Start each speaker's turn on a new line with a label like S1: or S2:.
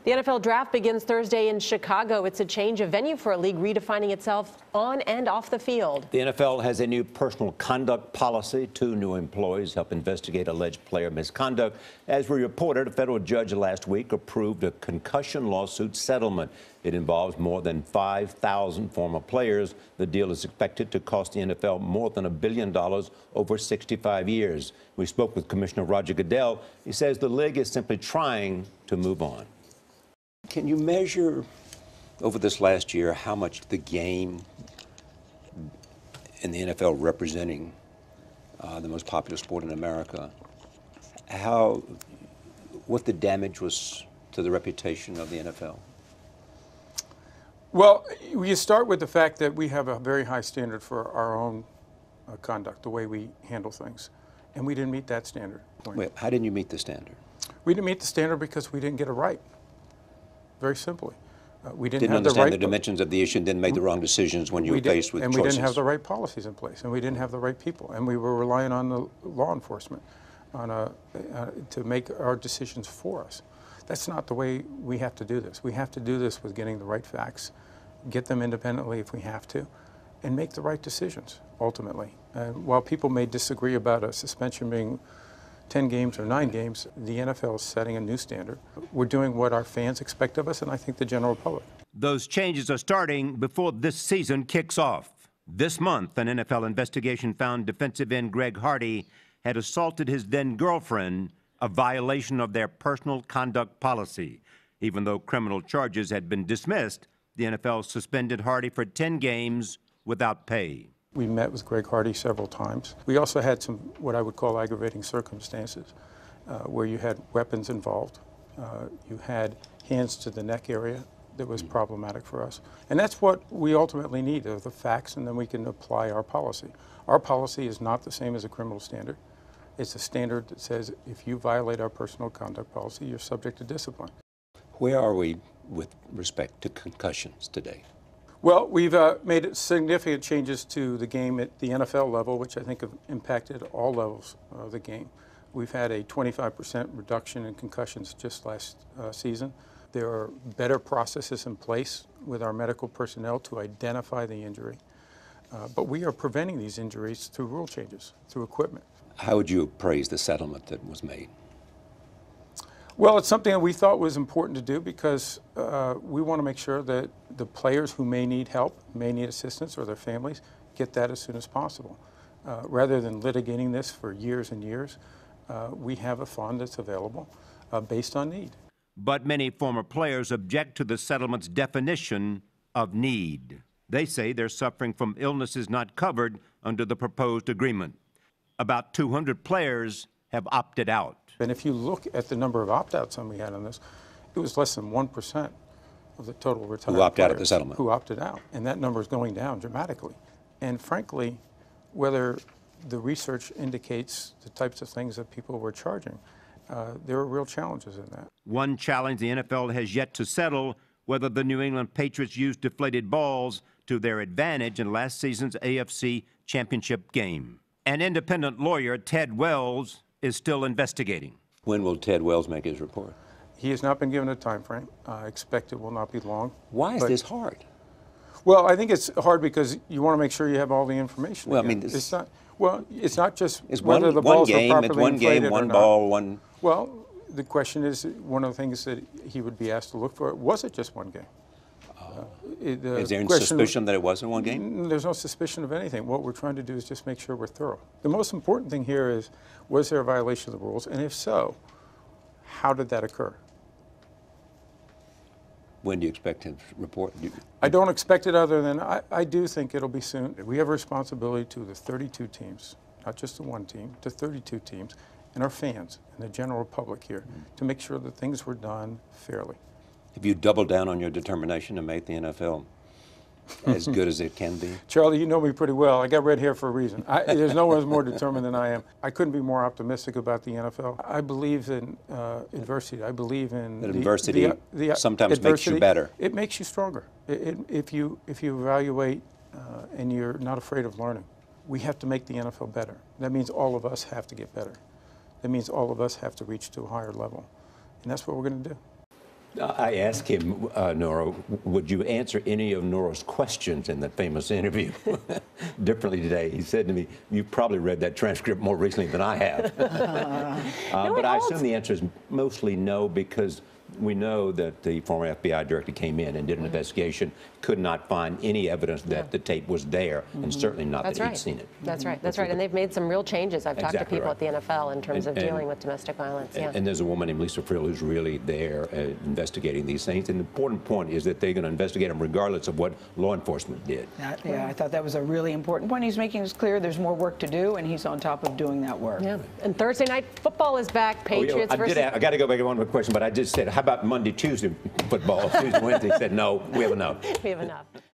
S1: The NFL draft begins Thursday in Chicago. It's a change of venue for a league redefining itself on and off the field.
S2: The NFL has a new personal conduct policy. 2 new employees help investigate alleged player misconduct. As we reported, a federal judge last week approved a concussion lawsuit settlement. It involves more than 5,000 former players. The deal is expected to cost the NFL more than $1 billion over 65 years. We spoke with Commissioner Roger Goodell. He says the league is simply trying to move on. Can you measure over this last year how much the game in the NFL representing the most popular sport in America, what the damage was to the reputation of the NFL?
S3: Well, you start with the fact that we have a very high standard for our own conduct, the way we handle things, and we didn't meet that standard.
S2: Wait, how didn't you meet the standard?
S3: We didn't meet the standard because we didn't get it right. Very simply. We didn't have
S2: understand
S3: the
S2: the dimensions of the issue and didn't make the wrong decisions when you were faced with
S3: choices. And we didn't have the right policies in place, and we didn't have the right people, and we were relying on the law enforcement to make our decisions for us. That's not the way we have to do this. We have to do this with getting the right facts, get them independently if we have to, and make the right decisions, ultimately. While people may disagree about a suspension being 10 games or 9 games, the NFL is setting a new standard. We're doing what our fans expect of us, and I think the general public.
S4: Those changes are starting before this season kicks off. This month, an NFL investigation found defensive end Greg Hardy had assaulted his then-girlfriend, a violation of their personal conduct policy. Even though criminal charges had been dismissed, the NFL suspended Hardy for 10 games without pay.
S3: We met with Greg Hardy several times. We also had some what I would call aggravating circumstances where you had weapons involved. You had hands to the neck area that was problematic for us. And that's what we ultimately need, are the facts, and then we can apply our policy. Our policy is not the same as a criminal standard. It's a standard that says if you violate our personal conduct policy, you're subject to discipline.
S2: Where are we with respect to concussions today?
S3: Well, we've made significant changes to the game at the NFL level, which I think have impacted all levels of the game. We've had a 25% reduction in concussions just last season. There are better processes in place with our medical personnel to identify the injury. But we are preventing these injuries through rule changes, through equipment.
S2: How would you appraise the settlement that was made?
S3: Well, it's something that we thought was important to do because we want to make sure that the players who may need help, may need assistance, or their families get that as soon as possible. Rather than litigating this for years and years, we have a fund that's available based on need.
S4: But many former players object to the settlement's definition of need. They say they're suffering from illnesses not covered under the proposed agreement. About 200 players have opted out.
S3: And if you look at the number of opt-outs we had on this, it was less than 1% of the total retired
S2: who opted out of
S3: players
S2: the settlement.
S3: Who opted out. And that number is going down dramatically. And frankly, whether the research indicates the types of things that people were charging, there are real challenges in that.
S4: One challenge the NFL has yet to settle, whether the New England Patriots used deflated balls to their advantage in last season's AFC Championship game. An independent lawyer, Ted Wells, is still investigating.
S2: When will Ted Wells make his report?
S3: He has not been given a time frame. I expect it will not be long.
S2: Why is this hard?
S3: Well, I think it's hard because you want to make sure you have all the information.
S2: Well,
S3: again.
S2: I mean,
S3: it's not. Well, it's not just
S2: it's
S3: whether
S2: one,
S3: the balls
S2: one game,
S3: are properly
S2: it's one game, one ball, one.
S3: Well, the question is, one of the things that he would be asked to look for, was it just one game?
S2: Is there any suspicion that it wasn't one game?
S3: There's no suspicion of anything. What we're trying to do is just make sure we're thorough. The most important thing here is, was there a violation of the rules? And if so, how did that occur?
S2: When do you expect him to report?
S3: I don't expect it other than, I do think it'll be soon. We have a responsibility to the 32 teams, not just the one team, to 32 teams, and our fans and the general public here to make sure that things were done fairly.
S2: Have you doubled down on your determination to make the NFL as good as it can be?
S3: Charlie, you know me pretty well. I got red hair for a reason. There's no one who's more determined than I am. I couldn't be more optimistic about the NFL. I believe in adversity. I believe in
S2: that adversity sometimes makes you better.
S3: It makes you stronger. If you evaluate and you're not afraid of learning. We have to make the NFL better. That means all of us have to get better. That means all of us have to reach to a higher level. And that's what we're going to do.
S2: I asked him, Nora, would you answer any of Nora's questions in that famous interview differently today? He said to me, "You've probably read that transcript more recently than I have." But I assume the answer is mostly no, because we know that the former FBI director came in and did an investigation, could not find any evidence that the tape was there, and certainly not that he'd seen it.
S1: That's right. That's right. And they've made some real changes. I've talked to people at the NFL in terms of dealing with domestic violence.
S2: And there's a woman named Lisa Frill who's really there investigating these things. And the important point is that they're going to investigate them regardless of what law enforcement did.
S5: Yeah, I thought that was a really important point. He's making it clear there's more work to do, and he's on top of doing that work.
S1: Yeah. And Thursday night football is back. Patriots versus...
S2: I got to go back to one more question, but I just said, how about Monday, Tuesday football, Tuesday, Wednesday? He said, no, we have enough.
S1: We have enough.